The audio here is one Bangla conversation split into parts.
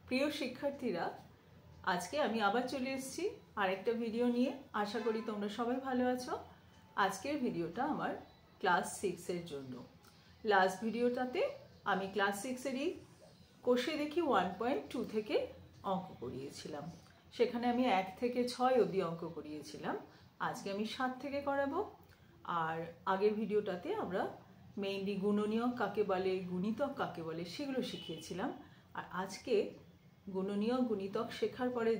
প্রিয় শিক্ষার্থীরা, আজকে আমি আবার চলে এসেছি আরেকটা ভিডিও নিয়ে। আশা করি তোমরা সবাই ভালো আছো। আজকের ভিডিওটা আমার ক্লাস 6 এর জন্য। লাস্ট ভিডিওটাতে আমি ক্লাস 6 এরই কোষে দেখি 1.2 থেকে অঙ্ক করিয়েছিলাম। সেখানে আমি 1 থেকে 6 অবধি অঙ্ক করিয়েছিলাম। আজকে আমি 7 থেকে করাবো। আর আগের ভিডিওটাতে আমরা মেইনলি গুণনীয়ক কাকে বলে, গুণিতক কাকে বলে সেগুলো শিখিয়েছিলাম। আর আজকে গুণনীয়ক গুণিতক শেখার পরে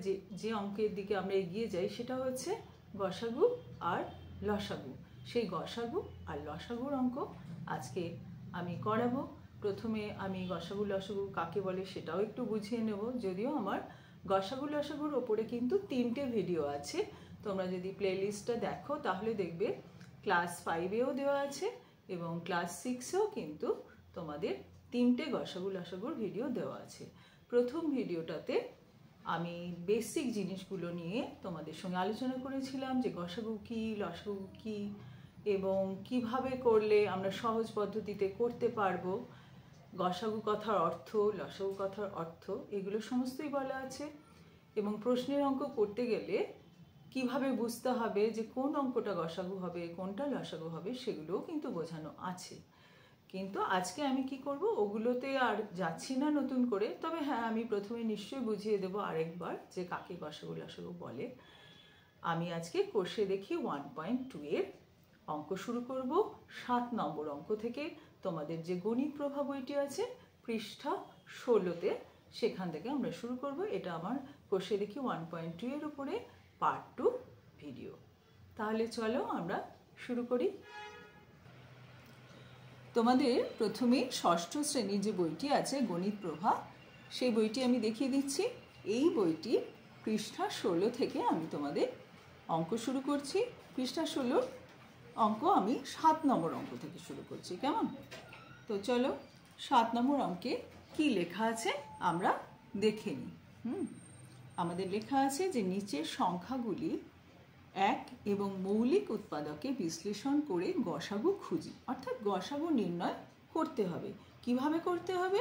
যে অঙ্কের দিকে আমরা এগিয়ে যাই সেটা হচ্ছে গসাগু আর লসাগু। সেই গসাগু আর লসাগুর অঙ্ক আজকে আমি করাবো। প্রথমে আমি গসাগু লসাগু কাকে বলে সেটাও একটু বুঝিয়ে নেব, যদিও আমার গসাগু লসাগুর ওপরে কিন্তু 3টে ভিডিও আছে। তোমরা যদি প্লেলিস্টটা দেখো তাহলে দেখবে ক্লাস 5এও দেওয়া আছে এবং ক্লাস 6এও কিন্তু তোমাদের 3টে গসাগু লসাগুর ভিডিও দেওয়া আছে। প্রথম ভিডিওটাতে আমি বেসিক জিনিসগুলো নিয়ে তোমাদের সঙ্গে আলোচনা করেছিলাম যে গসাগু কী, লসাগু কী এবং কিভাবে করলে আমরা সহজ পদ্ধতিতে করতে পারবো। গসাগু কথার অর্থ, লসাগু কথার অর্থ এগুলো সমস্তই বলা আছে। এবং প্রশ্নের অঙ্ক করতে গেলে কিভাবে বুঝতে হবে যে কোন অঙ্কটা গসাগু হবে, কোনটা লসাগু হবে সেগুলোও কিন্তু বোঝানো আছে। কিন্তু আজকে আমি কি করব, ওগুলোতে আর যাচ্ছি না নতুন করে। তবে হ্যাঁ, আমি প্রথমে নিশ্চয়ই বুঝিয়ে দেবো আরেকবার যে কাকে গসাগু লসাগু বলে। আমি আজকে কোষে দেখি 1.2 এর অঙ্ক শুরু করব 7 নম্বর অঙ্ক থেকে। তোমাদের যে গণিত প্রভা বইটি আছে পৃষ্ঠা 16-তে, সেখান থেকে আমরা শুরু করব। এটা আমার কোষে দেখি 1.2 এর উপরে পার্ট 2 ভিডিও। তাহলে চলো আমরা শুরু করি। তোমাদের প্রথমে ষষ্ঠ শ্রেণীর যে বইটি আছে গণিত প্রভা, সেই বইটি আমি দেখিয়ে দিচ্ছি। এই বইটি পৃষ্ঠা 16 থেকে আমি তোমাদের অঙ্ক শুরু করছি। পৃষ্ঠা 16 অঙ্ক আমি 7 নম্বর অঙ্ক থেকে শুরু করছি, কেমন? তো চলো 7 নম্বর অঙ্কে কি লেখা আছে আমরা দেখে নিই। আমাদের লেখা আছে যে নিচের সংখ্যাগুলি এক এবং মৌলিক উৎপাদকে বিশ্লেষণ করে গসাগু খুঁজি। অর্থাৎ গসাগু নির্ণয় করতে হবে। কিভাবে করতে হবে?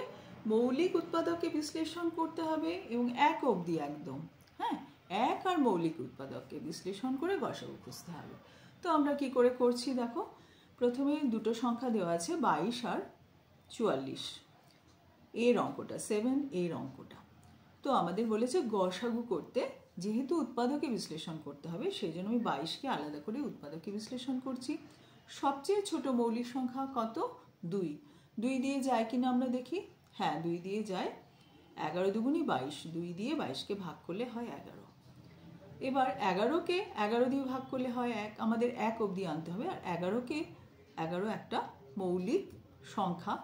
মৌলিক উৎপাদকে বিশ্লেষণ করতে হবে এবং 1 অবধি একদম, হ্যাঁ, 1 আর মৌলিক উৎপাদককে বিশ্লেষণ করে গসাগু খুঁজতে হবে। তো আমরা কি করে করছি দেখো। প্রথমে দুটো সংখ্যা দেওয়া আছে 22 আর 44, এর অঙ্কটা 7, এর অঙ্কটা। তো আমাদের বলেছে গসাগু করতে, যেহেতু উৎপাদকে বিশ্লেষণ করতে হবে সেই জন্য আমি 22কে আলাদা করে উৎপাদকে বিশ্লেষণ করছি। সবচেয়ে ছোট মৌলিক সংখ্যা কত? 2। 2 দিয়ে যায় কিনা আমরা দেখি। হ্যাঁ, 2 দিয়ে যায়। 11 দুগুণি 22, 2 দিয়ে 22কে ভাগ করলে হয় 11। এবার 11কে 11 দিয়ে ভাগ করলে হয় 1। আমাদের 1 অবধি আনতে হবে। আর 11 একটা মৌলিক সংখ্যা।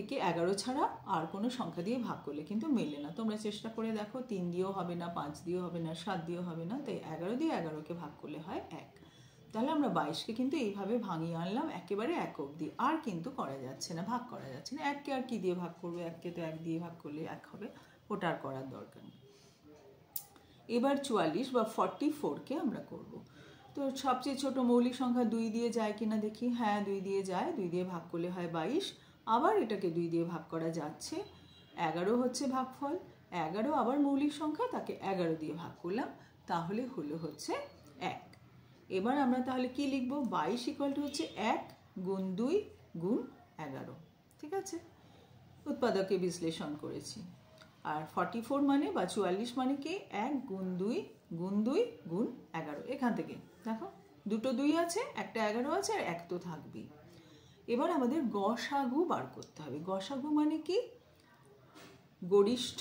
একে 11 ছাড়া আর কোনো সংখ্যা দিয়ে ভাগ করলে কিন্তু মেলে না। তোমরা চেষ্টা করে দেখো, 3 দিয়েও হবে না, 5 দিয়েও হবে না, 7 দিয়েও হবে না। তাই 11 দিয়ে 11কে ভাগ করলে হয় 1। তাহলে আমরা 22কে কিন্তু এইভাবে ভাঙিয়ে আনলাম একেবারে 1 অবধি। আর কিন্তু করা যাচ্ছে না, ভাগ করা যাচ্ছে না। 1কে আর কি দিয়ে ভাগ করবে? 1কে তো 1 দিয়ে ভাগ করলে 1 হবে, ওটা আর করার দরকার নেই। এবার 44 বা 44কে আমরা করব। তো সবচেয়ে ছোট মৌলিক সংখ্যা 2 দিয়ে যায় কিনা দেখি। হ্যাঁ, 2 দিয়ে যায়। 2 দিয়ে ভাগ করলে হয় 22। আবার এটাকে 2 দিয়ে ভাগ করা যাচ্ছে। 11 হচ্ছে ভাগফল। 11 আবার মৌলিক সংখ্যা, তাকে 11 দিয়ে ভাগ করলাম, তাহলে হচ্ছে 1। এবার আমরা তাহলে কি লিখবো? 22 ইকুয়াল টু হচ্ছে 1 গুণ 2 গুণ 11। ঠিক আছে, উৎপাদকে বিশ্লেষণ করেছি। আর 44 মানে বা 44 মানে কি? 1 গুণ 2 গুণ 2 গুণ 11। এখান থেকে দেখো দুটো 2 আছে, একটা 11 আছে, আর 1 তো থাকবেই। এবার আমাদের গসাগু বার করতে হবে। গসাগু মানে কি? গরিষ্ঠ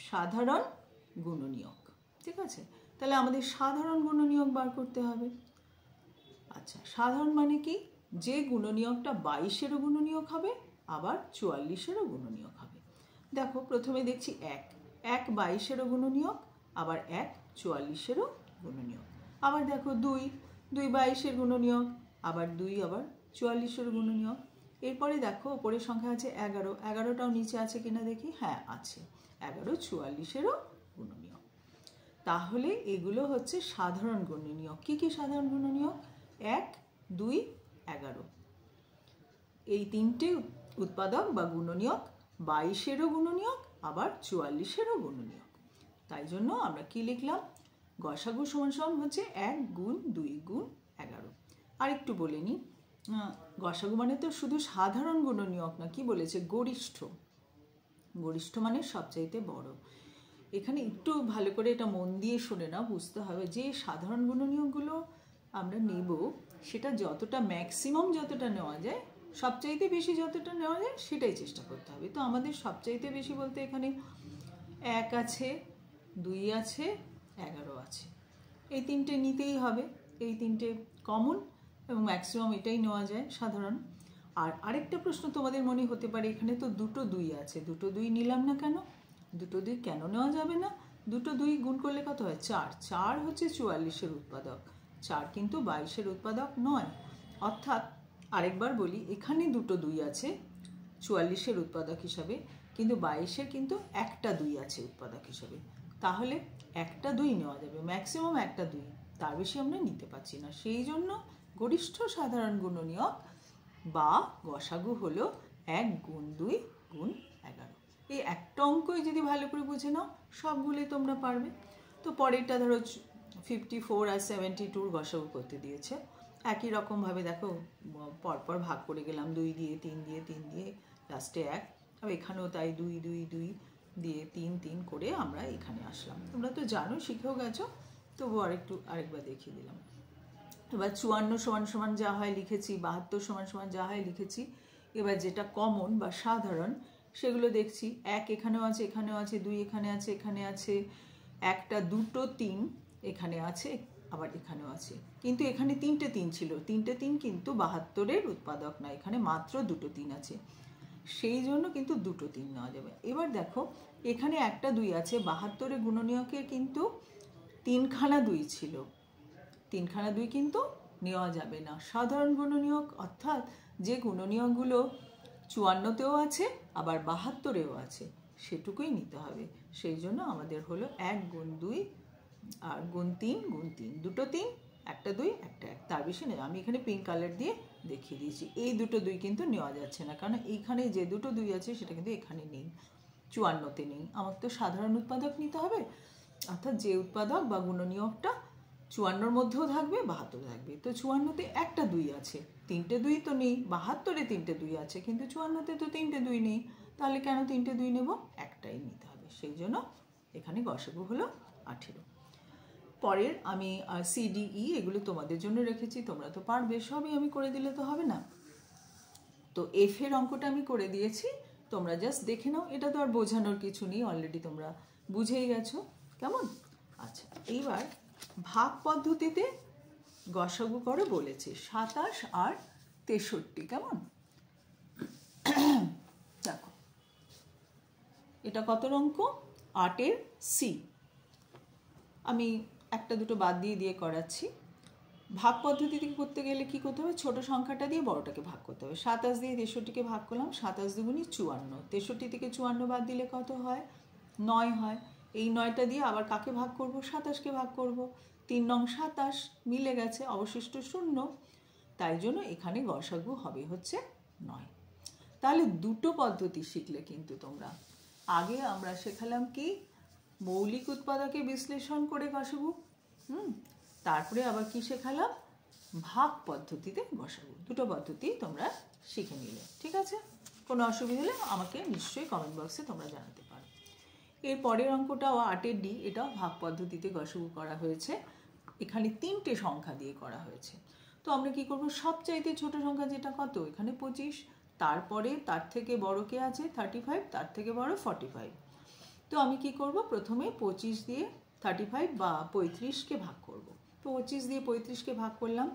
সাধারণ গুণনীয়ক। ঠিক আছে, তাহলে আমাদের সাধারণ গুণনীয়ক বার করতে হবে। আচ্ছা, সাধারণ মানে কি? যে গুণনীয়কটা 22-এরও গুণনীয়ক হবে, আবার 44-এরও গুণনীয়ক হবে। দেখো প্রথমে দেখছি 1 22-এরও গুণনীয়ক, আবার 1 44-এরও গুণনীয়ক। আবার দেখো 2 22-এর গুণনীয়ক, আবার 2 আবার 44-এর গুণনীয়ক। এরপরে দেখো ওপরের সংখ্যা আছে 11, 11টাও নিচে আছে কিনা দেখি। হ্যাঁ আছে, 11 44-এরও গুণনীয়ক। তাহলে এগুলো হচ্ছে সাধারণ গুণনীয়ক। কি কি সাধারণ গুণনীয়ক? 1 2 11। এই 3টে উৎপাদক বা গুণনীয়ক 22-এরও গুণনীয়ক আবার 44-এরও গুণনীয়ক। তাই জন্য আমরা কি লিখলাম, গসাগু সমান সমান হচ্ছে 1 গুণ 2 গুণ 11। আরেকটু বলে নিই, গসাগু মানে তো শুধু সাধারণ গুণনীয়ক না, কি বলেছে, গরিষ্ঠ। গরিষ্ঠ মানে সবচাইতে বড়। এখানে একটু ভালো করে এটা মন দিয়ে শুনে নাও, বুঝতে হবে যে সাধারণ গুণনীয়কগুলো আমরা নেব সেটা যতটা ম্যাক্সিমাম যতটা নেওয়া যায়, সবচাইতে বেশি যতটা নেওয়া যায় সেটাই চেষ্টা করতে হবে। তো আমাদের সবচাইতে বেশি বলতে এখানে 1 আছে, 2 আছে, 11 আছে, এই তিনটে নিতেই হবে। এই তিনটে কমন এবং ম্যাক্সিমাম এটাই নেওয়া যায় সাধারণ। আর আরেকটা প্রশ্ন তোমাদের মনে হতে পারে, এখানে তো দুটো 2 আছে, দুটো 2 নিলাম না কেন? দুটো 2 কেন নেওয়া যাবে না? দুটো 2 গুণ করলে কত হয়? 4। 4 হচ্ছে 44-এর উৎপাদক, 4 কিন্তু 22-এর উৎপাদক নয়। অর্থাৎ আরেকবার বলি, এখানে দুটো 2 আছে 44-এর উৎপাদক হিসাবে, কিন্তু 22-এর কিন্তু একটা 2 আছে উৎপাদক হিসাবে। তাহলে একটা 2 নেওয়া যাবে, ম্যাক্সিমাম একটা 2, তার বেশি আমরা নিতে পারছি না। সেই জন্য গরিষ্ঠ সাধারণ গুণনীয়ক বা গসাগু হলো 1 গুণ 2 গুণ 11। এই একটা অঙ্কই যদি ভালো করে বুঝে নাও, সবগুলোই তোমরা পারবে। তো পরেরটা ধরো 54 আর 72-র গসাগু করতে দিয়েছে। একই রকমভাবে দেখো পরপর ভাগ করে গেলাম, 2 দিয়ে 3 দিয়ে 3 দিয়ে লাস্টে 1। আর এখানেও তাই 2 2 2 দিয়ে 3 3 করে আমরা এখানে আসলাম। তোমরা তো জানো, শিখেও গেছো, তবুও আরেকবার দেখিয়ে দিলাম। এবার 54 সমান সমান যা হয় লিখেছি, 72 সমান সমান যা হয় লিখেছি। এবার যেটা কমন বা সাধারণ সেগুলো দেখছি। 1 এখানেও আছে, এখানেও আছে, 2 এখানে আছে, এখানে আছে, একটা 2টো 3 এখানে আছে, আবার এখানেও আছে। কিন্তু এখানে 3টে 3 ছিল, 3টে 3 কিন্তু 72-এর উৎপাদক না, এখানে মাত্র 2টো 3 আছে, সেই জন্য কিন্তু 2টো 3 নেওয়া যাবে। এবার দেখো এখানে একটা 2 আছে, 72-এর গুণনীয়কের কিন্তু 3খানা 2 ছিল, 3খানা 2 কিন্তু নেওয়া যাবে না। সাধারণ গুণনীয়ক অর্থাৎ যে গুণনীয়কগুলো 54-তেও আছে আবার 72-এও আছে সেটুকুই নিতে হবে। সেই জন্য আমাদের হলো 1 গুণ 2 আর গুণ 3 গুণ 3, দুটো 3, একটা 2 একটা 1, তার বেশি নেই। আমি এখানে পিঙ্ক কালার দিয়ে দেখিয়ে দিয়েছি। এই দুটো 2 কিন্তু নেওয়া যাচ্ছে না, কারণ এইখানে যে দুটো 2 আছে সেটা কিন্তু এখানে নেই, 54-তে নেই। আমাকে তো সাধারণ উৎপাদক নিতে হবে, অর্থাৎ যে উৎপাদক বা গুণনীয়কটা 54-র মধ্যেও থাকবে 72 থাকবে। তো 54-তে একটা 2 আছে, 3টে 2 তো নেই। 72-এ 3টে 2 আছে, কিন্তু 54-তে তো 3টে 2 নেই। তাহলে কেন 3টে 2 নেব? একটাই নিতে হবে। সেই জন্য এখানে গসাগু হলো 18। পরের আমি CDE এগুলো তোমাদের জন্য রেখেছি, তোমরা তো পারবে, সবই আমি করে দিলে তো হবে না। তো F-এর অঙ্কটা আমি করে দিয়েছি, তোমরা জাস্ট দেখে নাও। এটা তো আর বোঝানোর কিছু নেই, অলরেডি তোমরা বুঝেই গেছো। কেমন? আচ্ছা, এইবার ভাগ পদ্ধতিতে গসাগু করে বলেছে 27 আর 63। কেমন? দেখো এটা কত অঙ্ক? 8-এর C। আমি একটা দুটো বাদ দিয়ে করাচ্ছি। ভাগ পদ্ধতি থেকে করতে গেলে কি করতে হবে? ছোট সংখ্যাটা দিয়ে বড়টাকে ভাগ করতে হবে। 27 দিয়ে 63-কে ভাগ করলাম, 27 দুগুণী 54। 63 থেকে 54 বাদ দিলে কত হয়? 9 হয়। এই 9টা দিয়ে আবার কাকে ভাগ করব? 27-কে ভাগ করব। 3 নং 27 মিলে গেছে, অবশিষ্ট 0। তাই জন্য এখানে গসাগু হবে হচ্ছে 9। তাহলে দুটো পদ্ধতি শিখলে কিন্তু তোমরা। আগে আমরা শেখালাম কি? মৌলিক উৎপাদকে বিশ্লেষণ করে গসাগু, তারপরে আবার কি শেখালাম? ভাগ পদ্ধতিতে গসাগু। দুটো পদ্ধতি তোমরা শিখে নিলে, ঠিক আছে? কোনো অসুবিধা হলে আমাকে নিশ্চয়ই কমেন্ট বক্সে তোমরা জানাতে পারো। এর পরের অঙ্কটাও 8-এর D, এটাও ভাগ পদ্ধতিতে গসাগু করা হয়েছে। এখানে 3টে সংখ্যা দিয়ে করা হয়েছে। তো আমরা কি করব? সবচাইতে ছোট সংখ্যা যেটা কত? এখানে 25। তারপরে তার থেকে বড় কে আছে? 35। তার থেকে বড় 45। তো আমি কি করব? প্রথমে 25 দিয়ে 35 বা 35-কে ভাগ করব। তো 25 দিয়ে 35-কে ভাগ করলাম,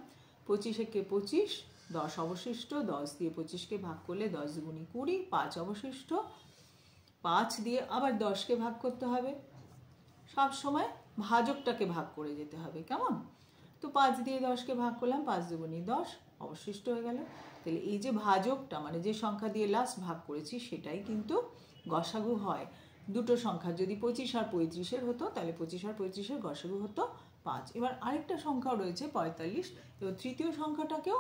25-একে 25, 10 অবশিষ্ট। 10 দিয়ে 25-কে ভাগ করলে 10 দুগুণী 20, 5 অবশিষ্ট। 5 দিয়ে আবার 10-কে ভাগ করতে হবে। সব সময় ভাজকটাকে ভাগ করে যেতে হবে, কেমন? তো 5 দিয়ে 10-কে ভাগ করলাম, 5 দুগুণী 10, অবশিষ্ট হয়ে গেল। তাহলে এই যে ভাজকটা মানে যে সংখ্যা দিয়ে লাস্ট ভাগ করেছি সেটাই কিন্তু গসাগু হয়। দুটো সংখ্যা যদি 25 আর 35-এর হতো, তাহলে 25 আর 35-এর গসাগু হতো 5। এবার আরেকটা সংখ্যাও রয়েছে 45। এবার তৃতীয় সংখ্যাটাকেও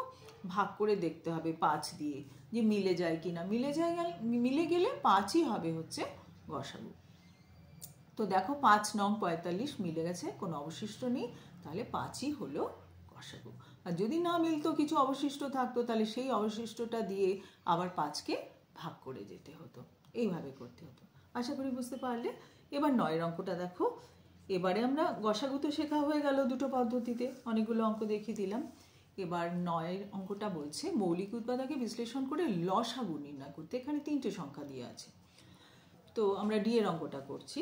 ভাগ করে দেখতে হবে 5 দিয়ে, যে মিলে যায় কিনা। মিলে গেলে 5ই হবে হচ্ছে গসাগু। তো দেখো 5 নং 45 মিলে গেছে, কোনো অবশিষ্ট নেই, তাহলে 5ই হলো গসাগু। আর যদি না মিলতো, কিছু অবশিষ্ট থাকতো, তাহলে সেই অবশিষ্টটা দিয়ে আবার 5কে ভাগ করে যেতে হতো, এইভাবে করতে হতো। আশা করি বুঝতে পারলে। এবার 9 অঙ্কটা দেখো। এবারে আমরা গসাগু তো শেখা হয়ে গেল দুটো পদ্ধতিতে, অনেকগুলো অঙ্ক দেখিয়ে দিলাম। এবার 9 অঙ্কটা বলছে মৌলিক উৎপাদকে বিশ্লেষণ করে লসাগু নির্ণয় করতে। এখানে 3টে সংখ্যা দিয়ে আছে। তো আমরা ডি এর অঙ্কটা করছি,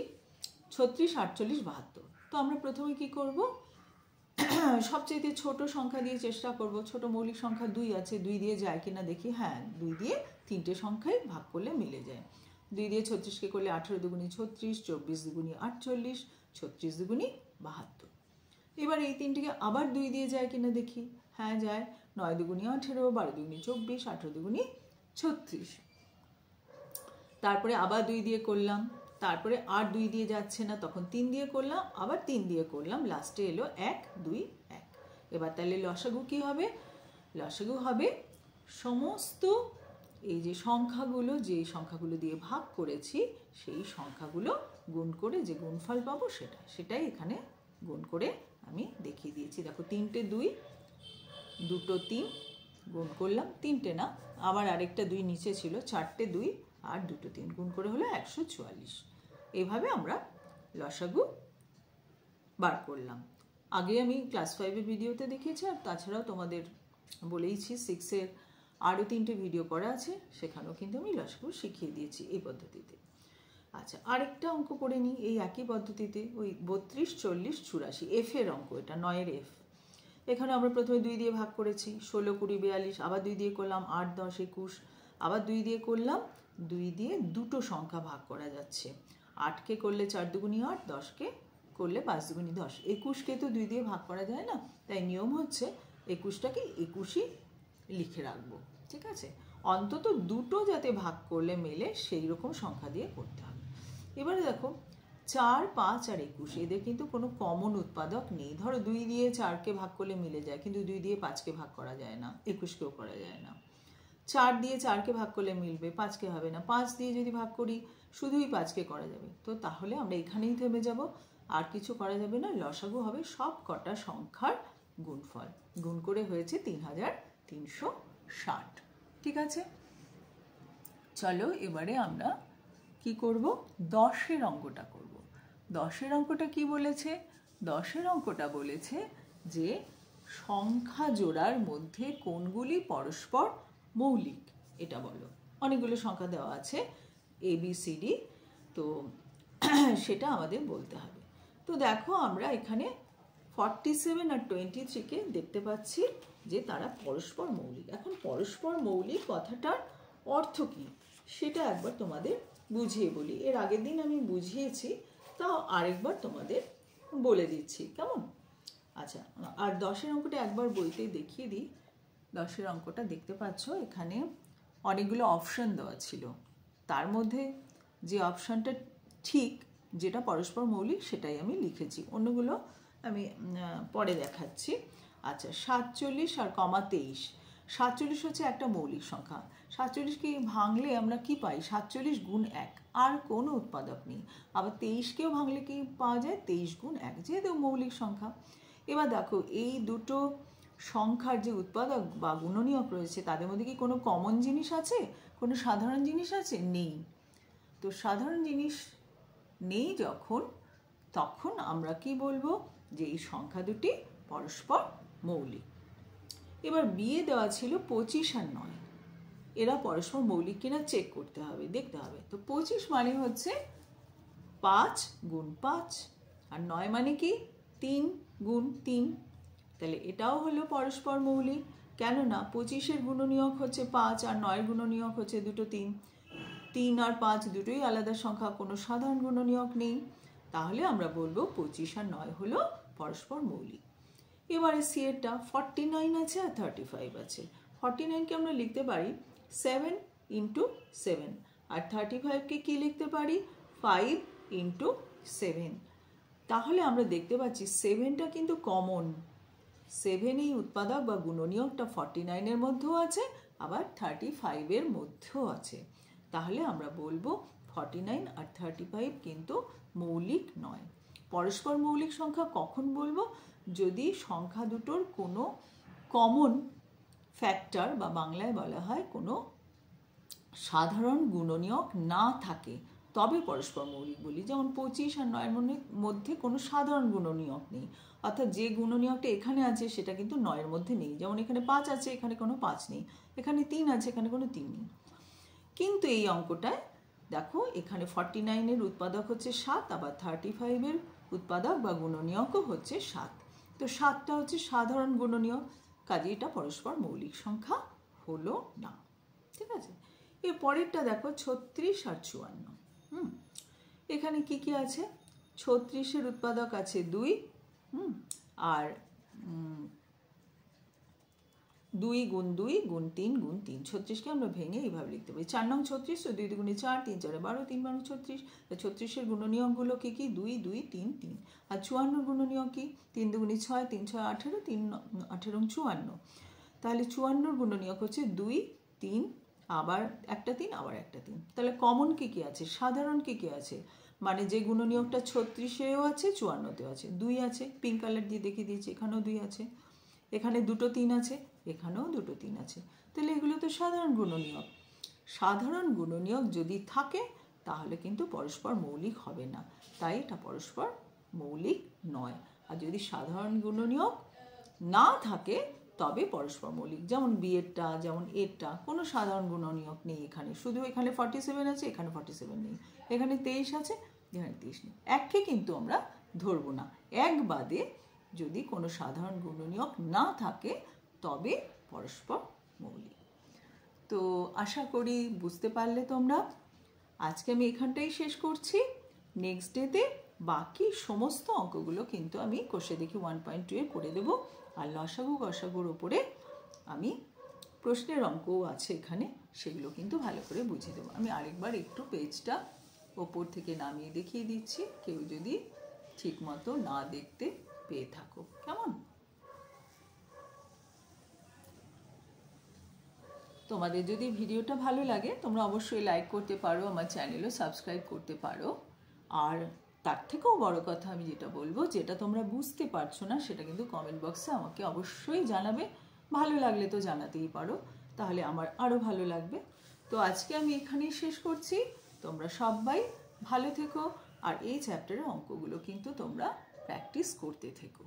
36, 48, 72। তো আমরা প্রথমে কি করব, সবচেয়ে ছোট সংখ্যা দিয়ে চেষ্টা করব। ছোট মৌলিক সংখ্যা 2 আছে, 2 দিয়ে যায় কিনা দেখি। হ্যাঁ, 2 দিয়ে 3টে সংখ্যাই ভাগ করলে মিলে যায়। 2 দিয়ে 36কে করলে 18 দুগুণী 36, 24 দুগুণী 48, 36 দুগুণী 72। এবার এই 3টিকে আবার 2 দিয়ে যায় কিনা দেখি। হ্যাঁ যায়, 9 দুগুণী 18, 12 দুগুণী 24, 18 দুগুণী 36। তারপরে আবার 2 দিয়ে করলাম, তারপরে আর 2 দিয়ে যাচ্ছে না, তখন 3 দিয়ে করলাম, আবার 3 দিয়ে করলাম, লাস্টে এলো 1, 2, 1। এবার তাহলে লসাগু কি হবে? লসাগু হবে সমস্ত এই যে সংখ্যাগুলো, যে সংখ্যাগুলো দিয়ে ভাগ করেছি সেই সংখ্যাগুলো গুণ করে যে গুণফল পাবো সেটাই এখানে গুণ করে আমি দেখিয়ে দিয়েছি। দেখো 3টে 2, 2টো 3 গুণ করলাম, 3টে না, আবার আরেকটা 2 নিচে ছিল, 4টে 2 আর 2টো 3 গুণ করে হলো 144। এইভাবে আমরা লসাগু বার করলাম। আগে আমি ক্লাস 5-এর ভিডিওতে দেখিয়েছি, আর তাছাড়াও তোমাদের বলেইছি 6-এর আরও 3টে ভিডিও করা আছে, সেখানেও কিন্তু আমি লসাগু শিখিয়ে দিয়েছি এই পদ্ধতিতে। আচ্ছা, আরেকটা অঙ্ক করে নিই এই একই পদ্ধতিতে, ওই 32, 40, 84 এফের অঙ্ক, এটা 9-এর এফ। এখানে আমরা প্রথমে 2 দিয়ে ভাগ করেছি, 16, 20, 42, আবার 2 দিয়ে করলাম 8, 10, 21, আবার 2 দিয়ে করলাম। 2 দিয়ে দুটো সংখ্যা ভাগ করা যাচ্ছে, 8কে করলে 4 দুগুণী 8, 10কে করলে 5 দুগুণী 10। 21কে তো 2 দিয়ে ভাগ করা যায় না, তাই নিয়ম হচ্ছে 21টাকে 21ই লিখে রাখবো, ঠিক আছে? অন্তত দুটো যাতে ভাগ করলে মেলে সেই রকম সংখ্যা দিয়ে করতে হবে। এবারে দেখো 4, 5 আর 21, এদের কিন্তু কোনো কমন উৎপাদক নেই। ধরো 2 দিয়ে 4কে ভাগ করলে মিলে যায়, কিন্তু 2 দিয়ে 5কে ভাগ করা যায় না, 21কেও করা যায় না। 4 দিয়ে 4কে ভাগ করলে মিলবে, 5কে হবে না। 5 দিয়ে যদি ভাগ করি শুধুই 5কে করা যাবে। তো তাহলে আমরা এখানেই থেমে যাব, আর কিছু করা যাবে না। লসাগু হবে সব কটা সংখ্যার গুণফল, গুণ করে হয়েছে 3360। ঠিক আছে, চলো এবারে আমরা কি করব, 10-এর অঙ্কটা করব। 10-এর অঙ্কটা কি বলেছে? 10-এর অঙ্কটা বলেছে যে সংখ্যা জোড়ার মধ্যে কোনগুলি পরস্পর মৌলিক, এটা বলো। অনেকগুলো সংখ্যা দেওয়া আছে ABCD, তো সেটা আমাদের বলতে হবে। তো দেখো আমরা এখানে 47 আর 23কে দেখতে পাচ্ছি যে তারা পরস্পর মৌলিক। এখন পরস্পর মৌলিক কথাটার অর্থ কি সেটা একবার তোমাদের বুঝিয়ে বলি। এর আগের দিন আমি বুঝিয়েছি, তাও আরেকবার তোমাদের বলে দিচ্ছি, কেমন? আচ্ছা, আর 10-এর অঙ্কটা একবার বইতে দেখিয়ে দিই। 10-এর অঙ্কটা দেখতে পাচ্ছ, এখানে অনেকগুলো অপশন দেওয়া ছিল, তার মধ্যে যে অপশনটা ঠিক, যেটা পরস্পর মৌলিক, সেটাই আমি লিখেছি, অন্যগুলো আমি পরে দেখাচ্ছি। আচ্ছা, 47 আর 23। 47 হচ্ছে একটা মৌলিক সংখ্যা। 47কে ভাঙলে আমরা কি পাই? 47 গুণ 1, আর কোনো উৎপাদক নেই। আবার 23কেও ভাঙলে কি পাওয়া যায়? 23 গুণ 1, যেহেতু মৌলিক সংখ্যা। এবার দেখো এই দুটো সংখ্যার যে উৎপাদক বা গুণনীয়ক রয়েছে, তাদের মধ্যে কি কোনো কমন জিনিস আছে? কোনো সাধারণ জিনিস আছে? নেই। তো সাধারণ জিনিস নেই যখন, তখন আমরা কি বলবো? যে এই সংখ্যা দুটি পরস্পর মৌলিক। এবার বিয়ে দেওয়া ছিল 25 আর 9, এরা পরস্পর মৌলিক কিনা চেক করতে হবে, দেখতে হবে। তো 25 মানে হচ্ছে 5 গুণ 5, আর 9 মানে কি 3 গুণ 3, তাহলে এটাও হলো পরস্পর মৌলিক। কেননা 25-এর গুণনীয়ক হচ্ছে 5 আর 9-এর গুণনীয়ক হচ্ছে দুটো 3। 3 আর 5 দুটোই আলাদা সংখ্যা, কোনো সাধারণ গুণনীয়ক নেই, তাহলে আমরা বলবো 25 আর 9 হলো পরস্পর মৌলিক। এবারে সি এরটা 49 আছে আর 35 আছে। 49কে আমরা লিখতে পারি 7 × 7, আর 35কে কি লিখতে পারি? 5 × 7। তাহলে আমরা দেখতে পাচ্ছি 7টা কিন্তু কমন। 7 এই উৎপাদক বা গুণনীয়কটা 49-এর মধ্যেও আছে, আবার 35-এর মধ্যেও আছে। তাহলে আমরা বলবো 49 আর 35 কিন্তু মৌলিক নয়। পরস্পর মৌলিক সংখ্যা কখন বলবো? যদি সংখ্যা দুটোর কোনো কমন ফ্যাক্টর বা বাংলায় বলা হয় কোনো সাধারণ গুণনীয়ক না থাকে, তবে পরস্পর মৌলিক বলি। যেমন 25 আর 9 মধ্যে কোনো সাধারণ গুণনীয়ক নেই, অর্থাৎ যে গুণনীয়কটা এখানে আছে সেটা কিন্তু 9 মধ্যে নেই। যেমন এখানে 5 আছে, এখানে কোনো 5 নেই, এখানে 3 আছে, এখানে কোনো 3 নেই। কিন্তু এই অঙ্কটায় দেখো, এখানে 49-এর উৎপাদক হচ্ছে 7, আবার 35-এর উৎপাদক বা গুণনীয়কও হচ্ছে 7। তো 7টা হচ্ছে সাধারণ গুণনীয়ক, কাজে এটা পরস্পর মৌলিক সংখ্যা হলো না। ঠিক আছে, এর পরেরটা দেখো 36 আর 54। এখানে কি কি আছে? 36-এর উৎপাদক আছে 2, আর 2 গুণ 2 গুণ 3 গুণ 3। 36কে আমরা ভেঙে এইভাবে লিখতে পারি। 4 নং 36, তো 2 দুগুণে 4, 3 4 12, 3 12 36। 36-এর গুণনীয়কগুলো কি কি? 2 2 3 3। আর 54-এর গুণনীয়ক কি? 3 দুগুণে 6, 3 6 18, 3 18 54। তাহলে 54-এর গুণনীয়ক হচ্ছে 2 3, আবার একটা 3, আবার একটা 3। তাহলে কমন কি কি আছে? সাধারণ কি কি আছে? মানে যে গুণনীয়কটা 36-এও আছে, 54-তেও আছে। 2 আছে, পিঙ্ক কালার দিয়ে দেখিয়ে দিয়েছি, এখানেও 2 আছে। এখানে দুটো 3 আছে, এখানেও দুটো 3 আছে। তাহলে এগুলো তো সাধারণ গুণনীয়ক। সাধারণ গুণনীয়ক যদি থাকে তাহলে কিন্তু পরস্পর মৌলিক হবে না, তাই এটা পরস্পর মৌলিক নয়। আর যদি সাধারণ গুণনীয়ক না থাকে তবে পরস্পর মৌলিক। যেমন বিয়েরটা, যেমন এরটা কোনো সাধারণ গুণনীয়ক নেই এখানে, শুধু এখানে 47 আছে, এখানে 47 নেই, এখানে 23 আছে, এখানে 23 নেই। এককে কিন্তু আমরা ধরবো না। এক বাদে যদি কোনো সাধারণ গুণনীয়ক না থাকে তবে পরস্পর মৌলিক। তো আশা করি বুঝতে পারলে তোমরা। আজকে আমি এখানটাই শেষ করছি। নেক্সট ডেতে বাকি সমস্ত অঙ্কগুলো কিন্তু আমি কষে দেখি 1.2 করে দেবো। আর লসাগু গসাগুর ওপরে আমি প্রশ্নের অঙ্কও আছে এখানে, সেগুলো কিন্তু ভালো করে বুঝিয়ে দেবো। আমি আরেকবার একটু পেজটা ওপর থেকে নামিয়ে দেখিয়ে দিচ্ছি, কেউ যদি ঠিক মতো না দেখতে পেয়ে থাকো। কেমন? তোমাদের যদি ভিডিওটা ভালো লাগে তোমরা অবশ্যই লাইক করতে পারো, আমার চ্যানেলও সাবস্ক্রাইব করতে পারো। আর তার থেকেও বড় কথা আমি যেটা বলবো, যেটা তোমরা বুঝতে পারছো না সেটা কিন্তু কমেন্ট বক্সে আমাকে অবশ্যই জানাবে। ভালো লাগলে তো জানাতেই পারো, তাহলে আমার আরও ভালো লাগবে। তো আজকে আমি এখানেই শেষ করছি। তোমরা সবাই ভালো থেকো, আর এই চ্যাপ্টারের অঙ্কগুলো কিন্তু তোমরা প্র্যাকটিস করতে থেকো।